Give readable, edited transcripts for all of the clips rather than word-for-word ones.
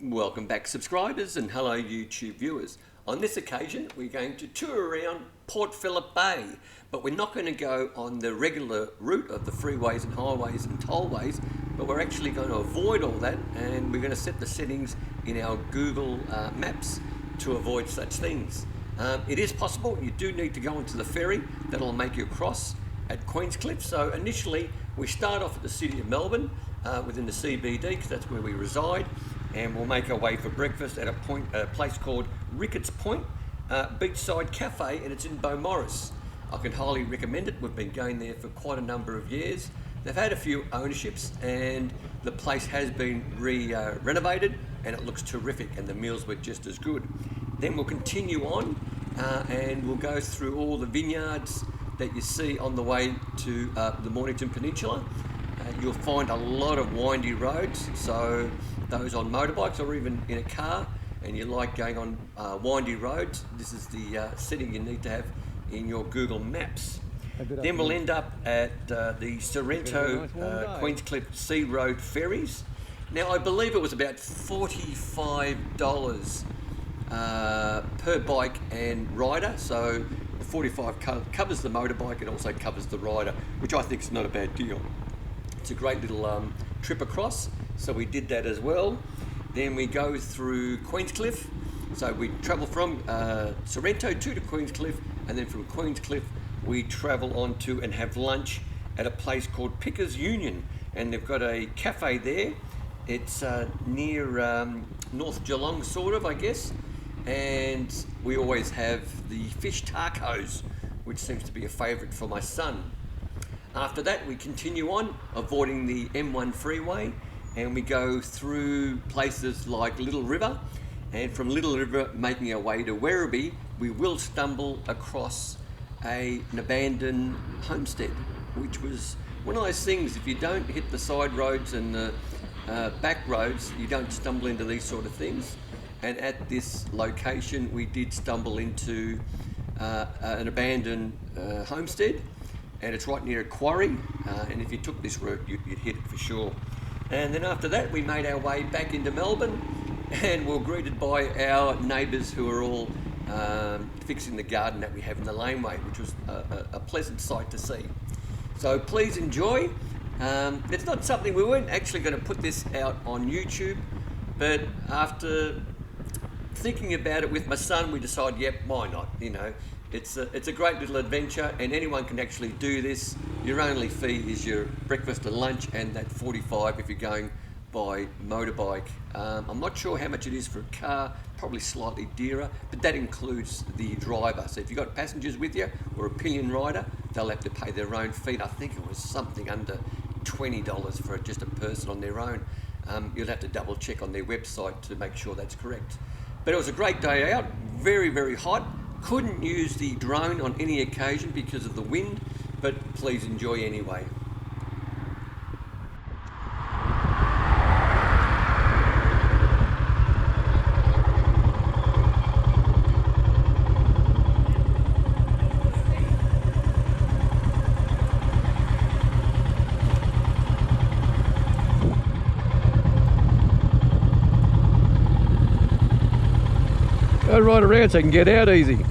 Welcome back, subscribers, and hello YouTube viewers. On this occasion we're going to tour around Port Phillip Bay, but we're not going to go on the regular route of the freeways and highways and tollways, but we're actually going to avoid all that, and we're going to set the settings in our Google Maps to avoid such things. It is possible, you do need to go onto the ferry that'll make you across at Queenscliff. So initially we start off at the city of Melbourne within the CBD, because that's where we reside, and we'll make our way for breakfast at a place called Ricketts Point Beachside Cafe, and it's in Beaumaris. I can highly recommend it. We've been going there for quite a number of years. They've had a few ownerships and the place has been renovated and it looks terrific, and the meals were just as good. Then we'll continue on and we'll go through all the vineyards that you see on the way to the Mornington Peninsula. You'll find a lot of windy roads, so those on motorbikes or even in a car and you like going on windy roads, this is the setting you need to have in your Google Maps. Then we'll end up at the Sorrento Queenscliff Sea Road ferries. Now I believe it was about $45 per bike and rider, so the 45 covers the motorbike and also covers the rider, which I think is not a bad deal. It's a great little trip across, so we did that as well. Then we go through Queenscliff, so we travel from Sorrento to Queenscliff, and then from Queenscliff we travel on to and have lunch at a place called Pickers Union, and they've got a cafe there. It's near North Geelong, sort of, I guess, and we always have the fish tacos, which seems to be a favourite for my son. After that we continue on, avoiding the M1 freeway, and we go through places like Little River, and from Little River making our way to Werribee, we will stumble across an abandoned homestead, which was one of those things, if you don't hit the side roads and the back roads, you don't stumble into these sort of things. And at this location we did stumble into an abandoned homestead, and it's right near a quarry, and if you took this route you'd hit it for sure. And then after that we made our way back into Melbourne, and we were greeted by our neighbours who are all fixing the garden that we have in the laneway, which was a pleasant sight to see. So please enjoy. It's not something, we weren't actually going to put this out on YouTube, but after thinking about it with my son, we decided, yep, why not? You know, it's a great little adventure, and anyone can actually do this. Your only fee is your breakfast and lunch, and that 45 if you're going by motorbike. I'm not sure how much it is for a car, probably slightly dearer, but that includes the driver. So if you've got passengers with you or a pillion rider, they'll have to pay their own fee. I think it was something under $20 for just a person on their own. You'll have to double check on their website to make sure that's correct. But it was a great day out, very, very hot. Couldn't use the drone on any occasion because of the wind, but please enjoy anyway. Go right around so I can get out easy.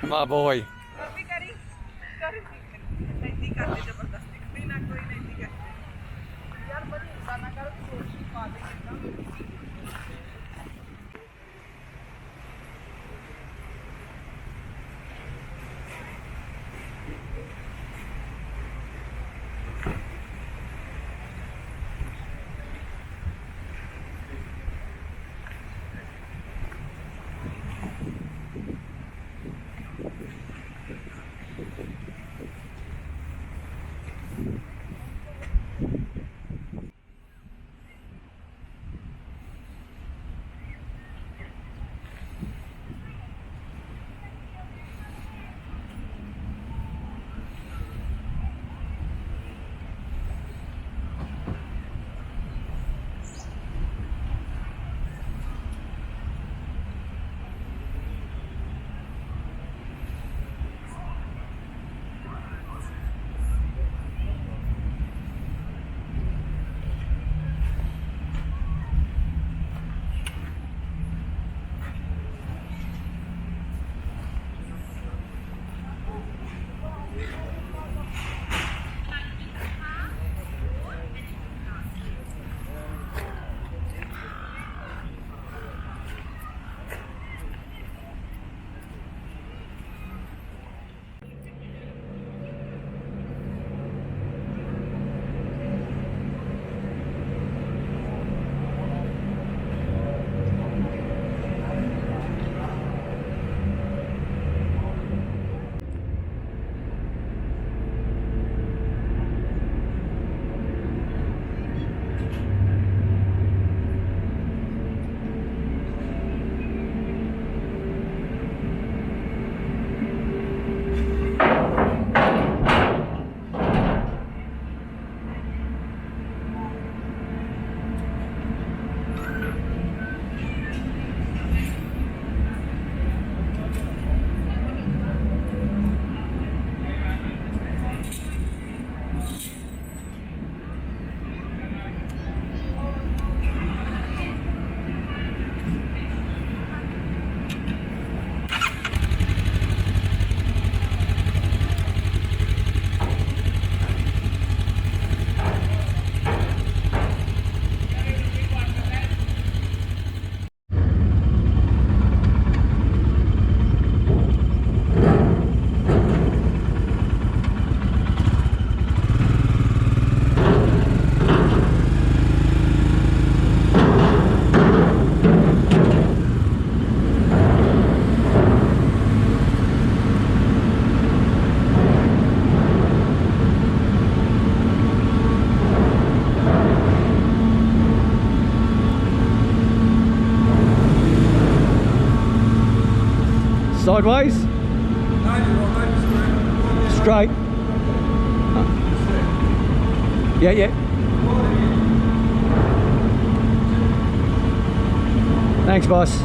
My boy. Sideways? Straight. Yeah, yeah. Thanks, boss.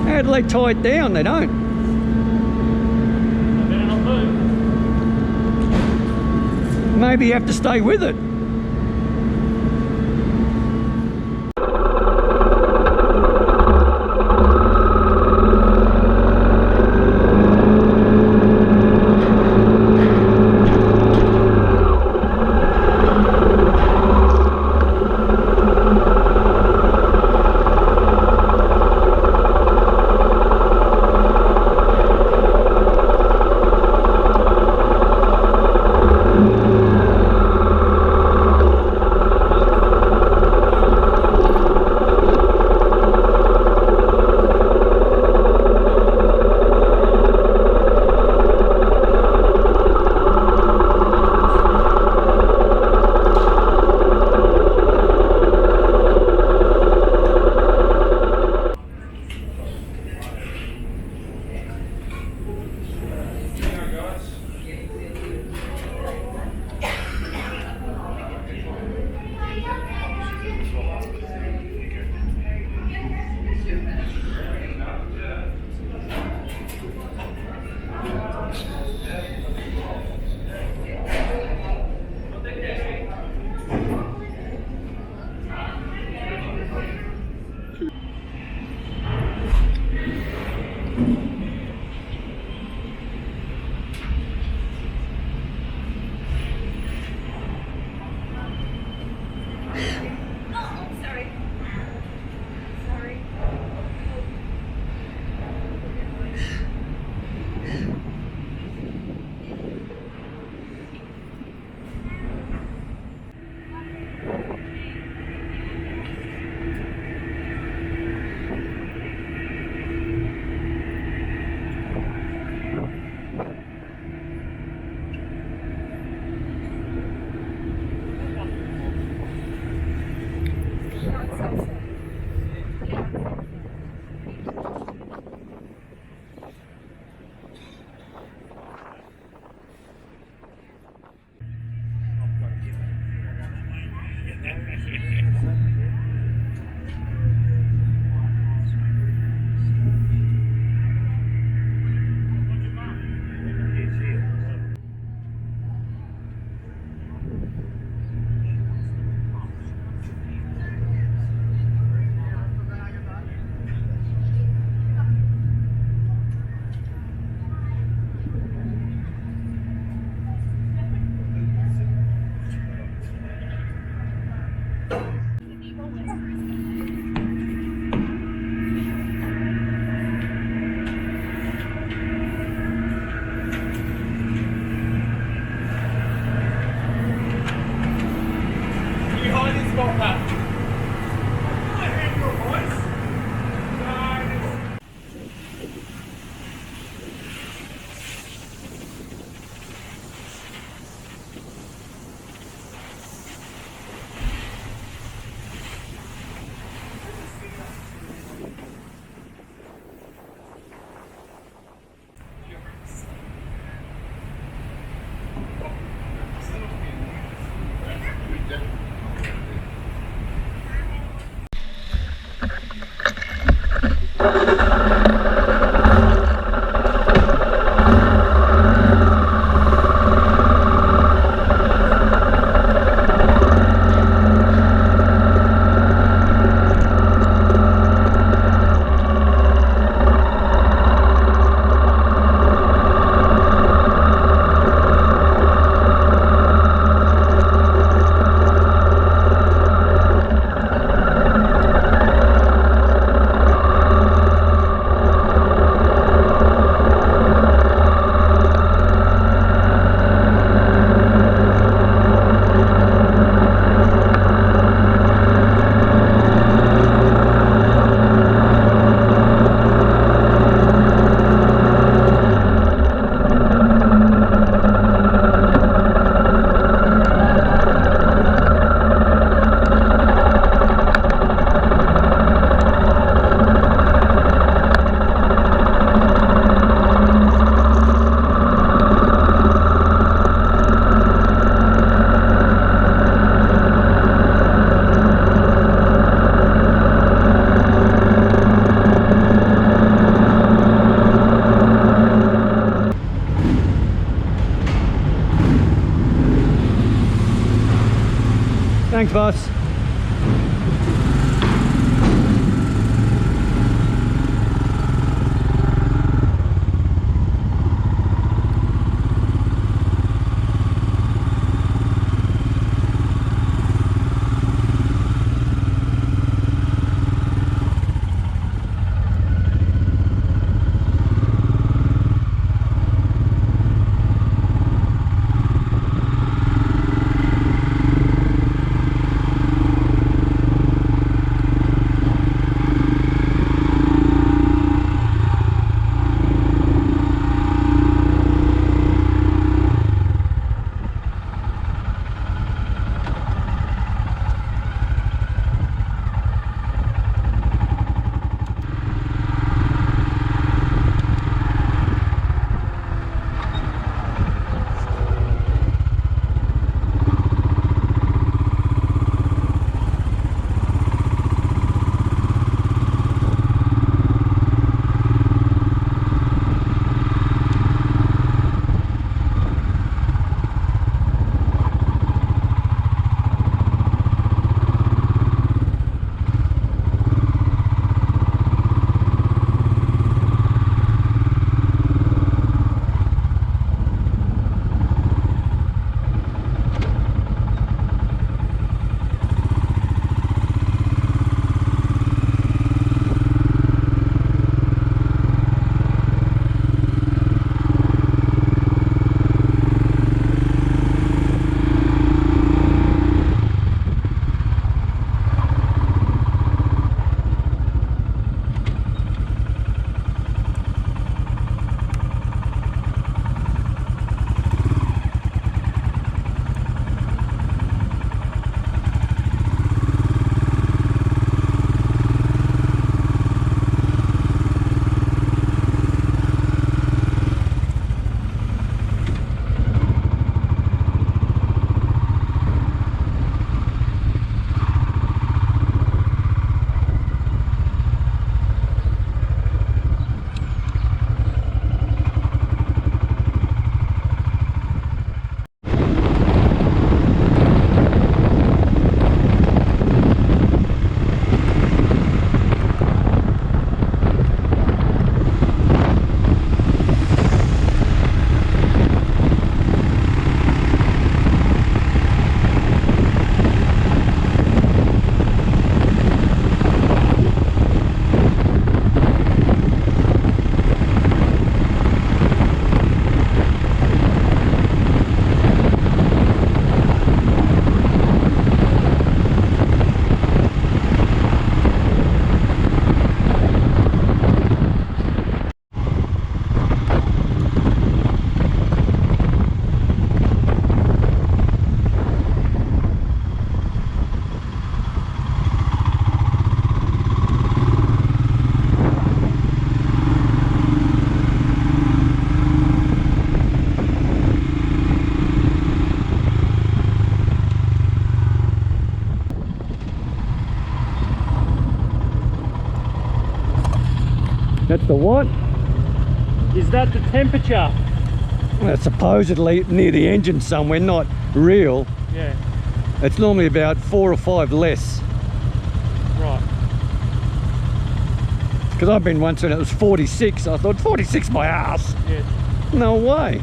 How do they tie it down? They don't. They better not move. Maybe you have to stay with it. Thanks, boss. that the temperature? Well, supposedly near the engine somewhere, not real. Yeah. It's normally about 4 or 5 less. Right. Because I've been once when it was 46. I thought, 46 my ass. Yes. No way.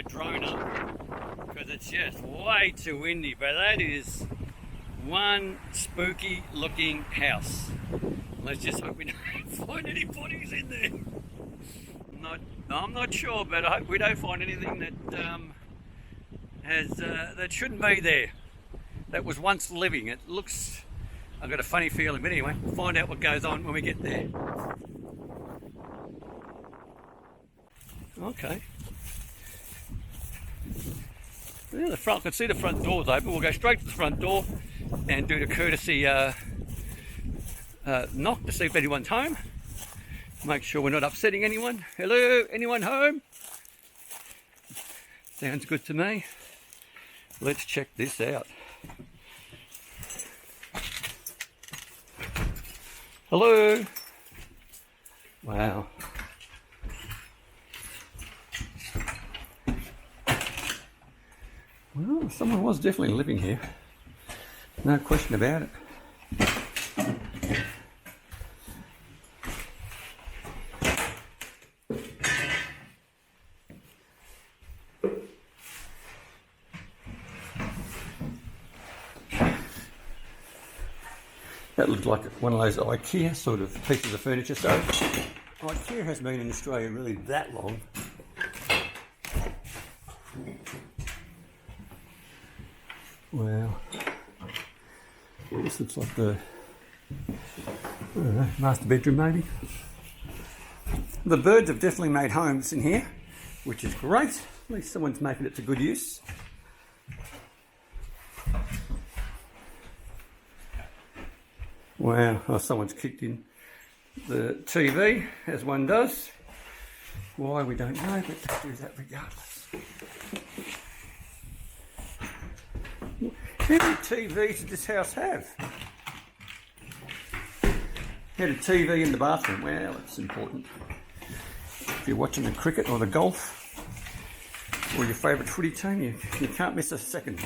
Drone up because it's just way too windy, but that is one spooky looking house. Let's just hope we don't find any bodies in there. I'm not sure, but I hope we don't find anything that that shouldn't be there, that was once living. It looks, I've got a funny feeling, but anyway, we'll find out what goes on when we get there. Okay. Yeah, the front, I can see the front door's open. We'll go straight to the front door and do the courtesy knock to see if anyone's home. Make sure we're not upsetting anyone. Hello, anyone home? Sounds good to me. Let's check this out. Hello. Wow. Well, someone was definitely living here. No question about it. That looked like one of those IKEA sort of pieces of furniture. So IKEA has been in Australia really that long. Wow. This looks like the I don't know, master bedroom maybe. The birds have definitely made homes in here, which is great. At least someone's making it to good use. Wow, oh, someone's kicked in the TV, as one does. Why, we don't know, but they do that regardless. How many TVs does this house have? Had a TV in the bathroom. Well, it's important. If you're watching the cricket or the golf or your favourite footy team, you can't miss a second.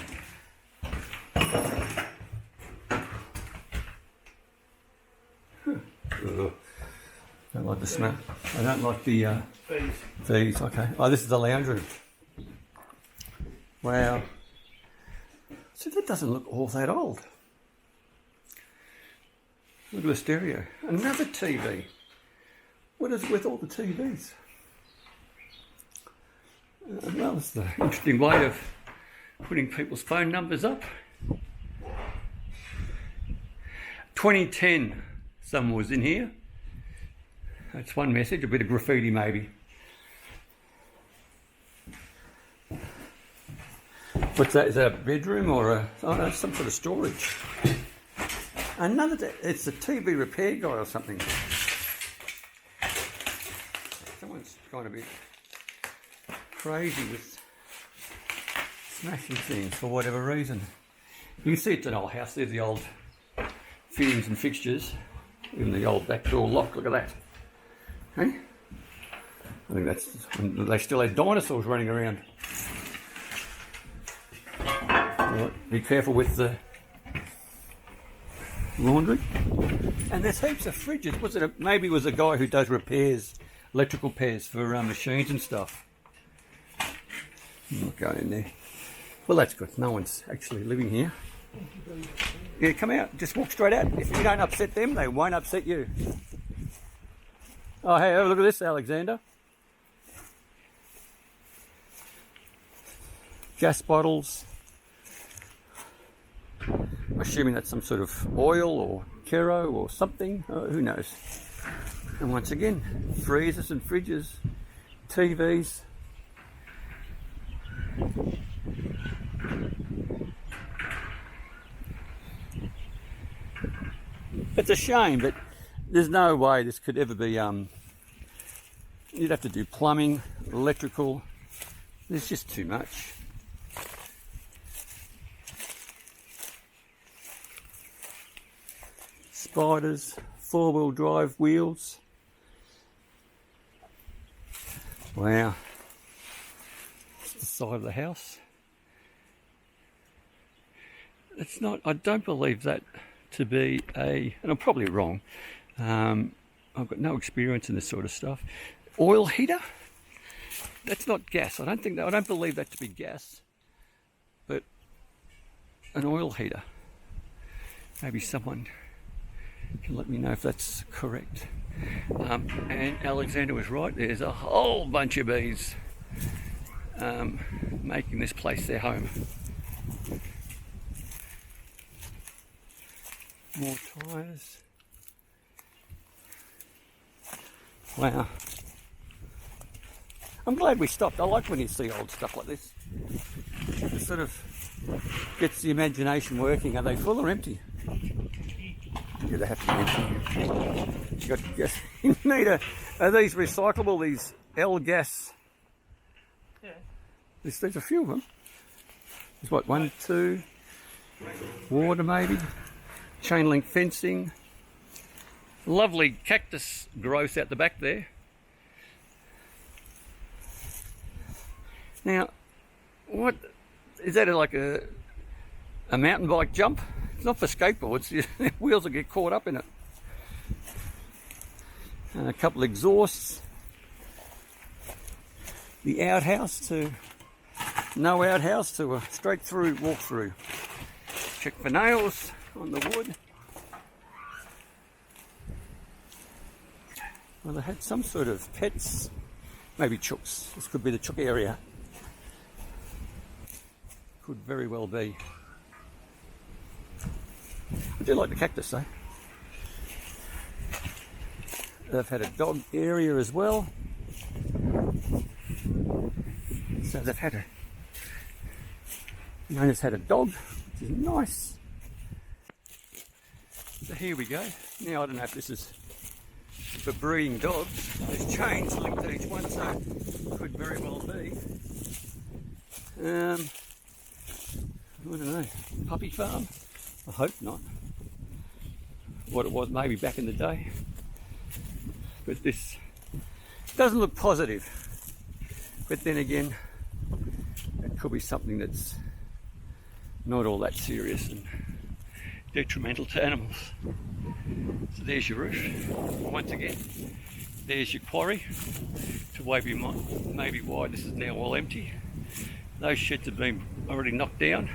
Don't like the smell. I don't like the fees. Okay. Oh, this is the lounge room. Wow. So that doesn't look all that old. Look at the stereo. Another TV. What is with all the TVs? Well, it's the interesting way of putting people's phone numbers up. 2010, someone was in here. That's one message, a bit of graffiti maybe. What's that? Is that a bedroom or a... Oh no, it's some sort of storage. It's a TV repair guy or something. Someone's kind of a bit crazy with smashing things for whatever reason. You can see it's an old house. There's the old fittings and fixtures. Even the old back door lock. Look at that. Hey? I think that's... They still had dinosaurs running around. Right, be careful with the laundry. And there's heaps of fridges. Maybe it was a guy who does repairs, electrical repairs for machines and stuff. I'm not going in there. Well, that's good. No one's actually living here. Yeah, come out. Just walk straight out. If you don't upset them, they won't upset you. Oh, hey, look at this, Alexander. Gas bottles. I'm assuming that's some sort of oil or kero or something. Who knows? And once again, freezers and fridges, TVs. It's a shame, but there's no way this could ever be, you'd have to do plumbing, electrical. There's just too much. Spiders, four-wheel drive wheels. Wow. That's the side of the house. It's not, I don't believe that to be and I'm probably wrong, I've got no experience in this sort of stuff. Oil heater? That's not gas. I don't believe that to be gas, but an oil heater. Maybe someone can let me know if that's correct. And Alexander was right, there's a whole bunch of bees making this place their home. More tyres. Wow. I'm glad we stopped. I like when you see old stuff like this. It sort of gets the imagination working. Are they full or empty? Yeah, they have to be empty. You need are these recyclable, these L-gas? Yeah. There's a few of them. There's what, 1, 2, water maybe? Chain link fencing, lovely cactus growth out the back there. Now, what is that, like a mountain bike jump? It's not for skateboards, the wheels will get caught up in it. And a couple of exhausts. The outhouse to no outhouse to a straight through walk through. Check for nails on the wood. Well, they had some sort of pets, maybe chooks. This could be the chook area. Could very well be. I do like the cactus though. They've had a dog area as well. So they've had the owner's had a dog, which is nice. So here we go. Now I don't know if this is for breeding dogs. There's chains linked to each one, so it could very well be. I don't know. Puppy farm? I hope not. What it was maybe back in the day. But this doesn't look positive. But then again, it could be something that's not all that serious and detrimental to animals. So there's your roof. Once again, there's your quarry. To maybe why this is now all empty. Those sheds have been already knocked down.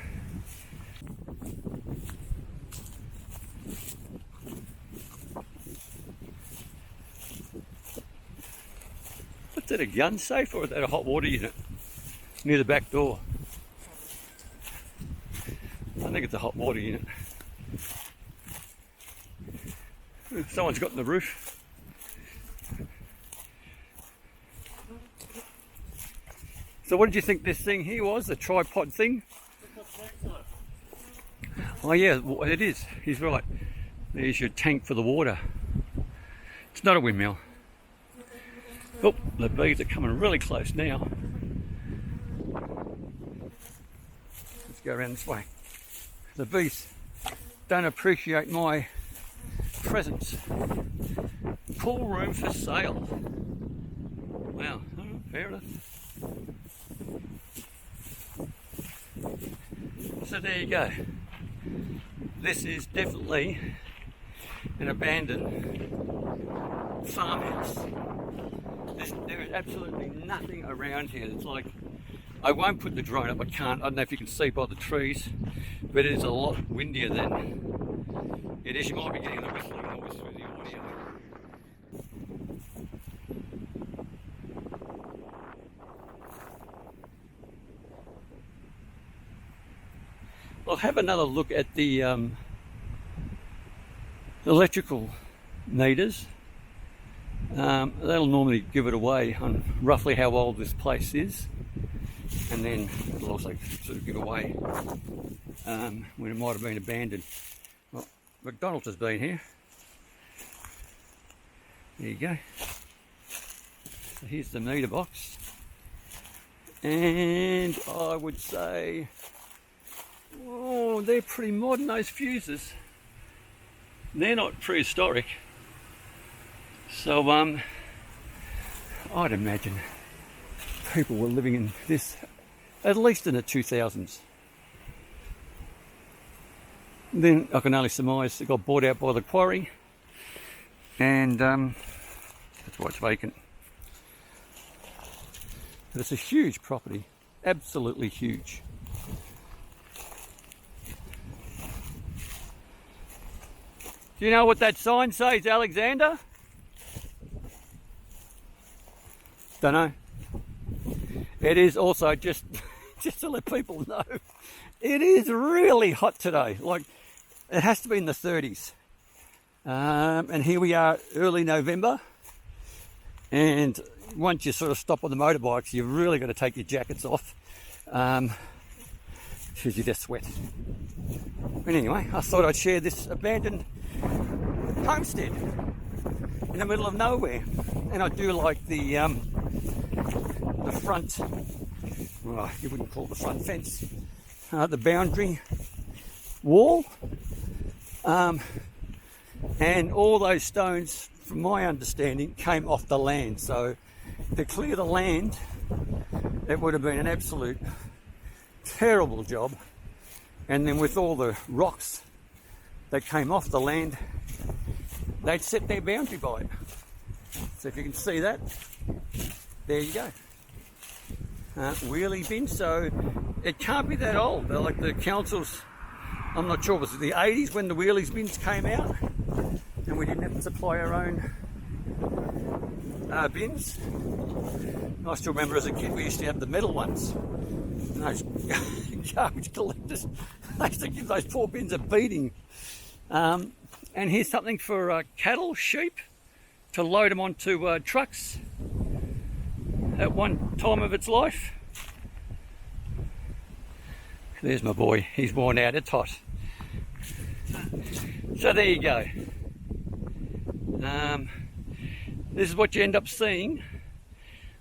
Is that a gun safe or is that a hot water unit near the back door? I think it's a hot water unit. Someone's got in the roof. So what did you think this thing here was, the tripod thing? Oh yeah, it is. He's right. There's your tank for the water. It's not a windmill. Oh, the bees are coming really close now. Let's go around this way. The bees don't appreciate my presence. Pool room for sale. Wow, fair enough. So there you go. This is definitely an abandoned farmhouse. There is absolutely nothing around here. It's like, I won't put the drone up, I can't. I don't know if you can see by the trees, but it is a lot windier than it is. You might be getting the whistling noise through the audio. I'll have another look at the electrical meters. That'll normally give it away on roughly how old this place is, and then it'll also sort of give away when it might have been abandoned. Well, McDonald's has been here. There you go. So here's the meter box, and I would say, oh, they're pretty modern, those fuses. They're not prehistoric. So I'd imagine people were living in this at least in the 2000s. Then I can only surmise it got bought out by the quarry, and that's why it's vacant. But it's a huge property, absolutely huge. Do you know what that sign says, Alexander? Don't know. It is also just to let people know, it is really hot today. Like, it has to be in the 30s. And here we are, early November. And once you sort of stop on the motorbikes, you've really got to take your jackets off, because you just sweat. But anyway, I thought I'd share this abandoned homestead in the middle of nowhere. And I do like the front, well, you wouldn't call it the front fence, the boundary wall, and all those stones, from my understanding, came off the land. So to clear the land, it would have been an absolute terrible job. And then with all the rocks that came off the land, they'd set their boundary by it. So if you can see that, there you go. Wheelie bin, so it can't be that old. They're like the councils, I'm not sure, was it the 80s when the wheelies bins came out and we didn't have to supply our own bins. I still remember as a kid we used to have the metal ones, and those garbage collectors, they used to give those poor bins a beating. And here's something for cattle, sheep, to load them onto trucks at one time of its life. There's my boy, he's worn out, it's hot. So there you go. This is what you end up seeing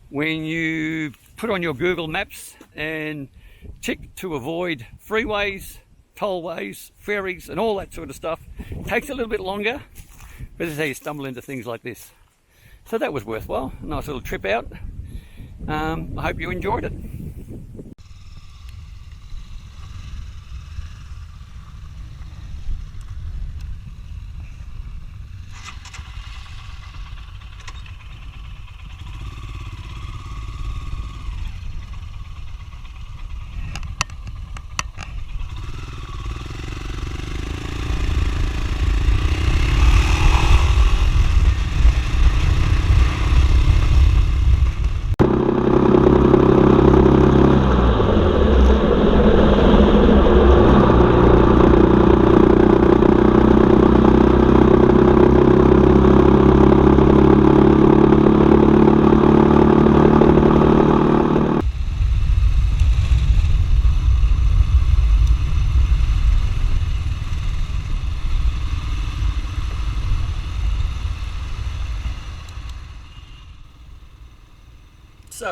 when you put on your Google Maps and tick to avoid freeways, tollways, ferries and all that sort of stuff. Takes a little bit longer, but this is how you stumble into things like this. So that was worthwhile, a nice little trip out. I hope you enjoyed it.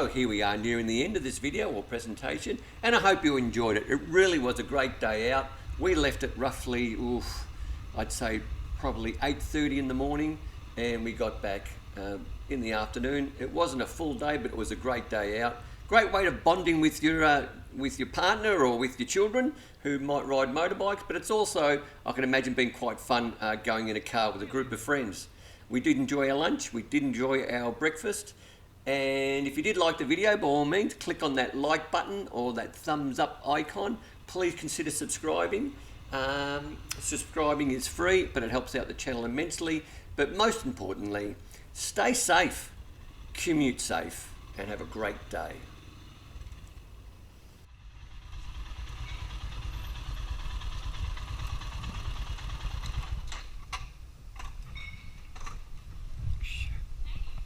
So here we are nearing the end of this video or presentation, and I hope you enjoyed it. It really was a great day out. We left at roughly, I'd say probably 8:30 in the morning, and we got back in the afternoon. It wasn't a full day, but it was a great day out. Great way of bonding with your partner or with your children who might ride motorbikes, but it's also, I can imagine, being quite fun going in a car with a group of friends. We did enjoy our lunch, we did enjoy our breakfast, and if you did like the video, by all means, click on that like button or that thumbs up icon. Please consider subscribing. Subscribing is free, but it helps out the channel immensely. But most importantly, stay safe, commute safe, and have a great day.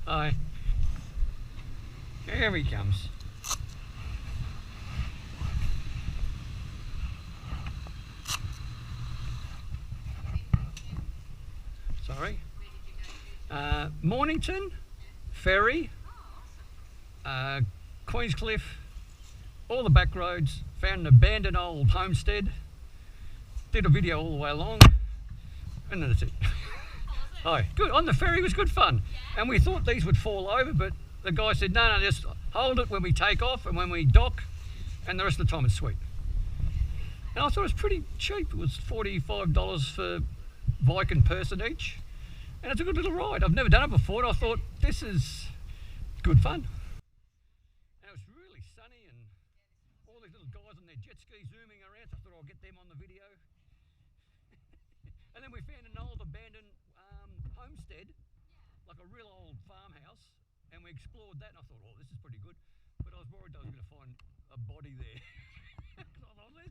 Hi. Here he comes. Sorry. Mornington, ferry, Queenscliff, all the back roads, found an abandoned old homestead, did a video all the way along, and that's it. Oh, good. On the ferry was good fun. And we thought these would fall over, but the guy said, no, just hold it when we take off and when we dock, and the rest of the time it's sweet. And I thought it was pretty cheap. It was $45 for bike and person each. And it's a good little ride. I've never done it before, and I thought, this is good fun. And it was really sunny, and all these little guys on their jet ski zooming around, so I thought I'll get them on the video. And then we found an old abandoned homestead, like a real old farmhouse, and we explored that, and I thought, oh, this is pretty good. But I was worried I was going to find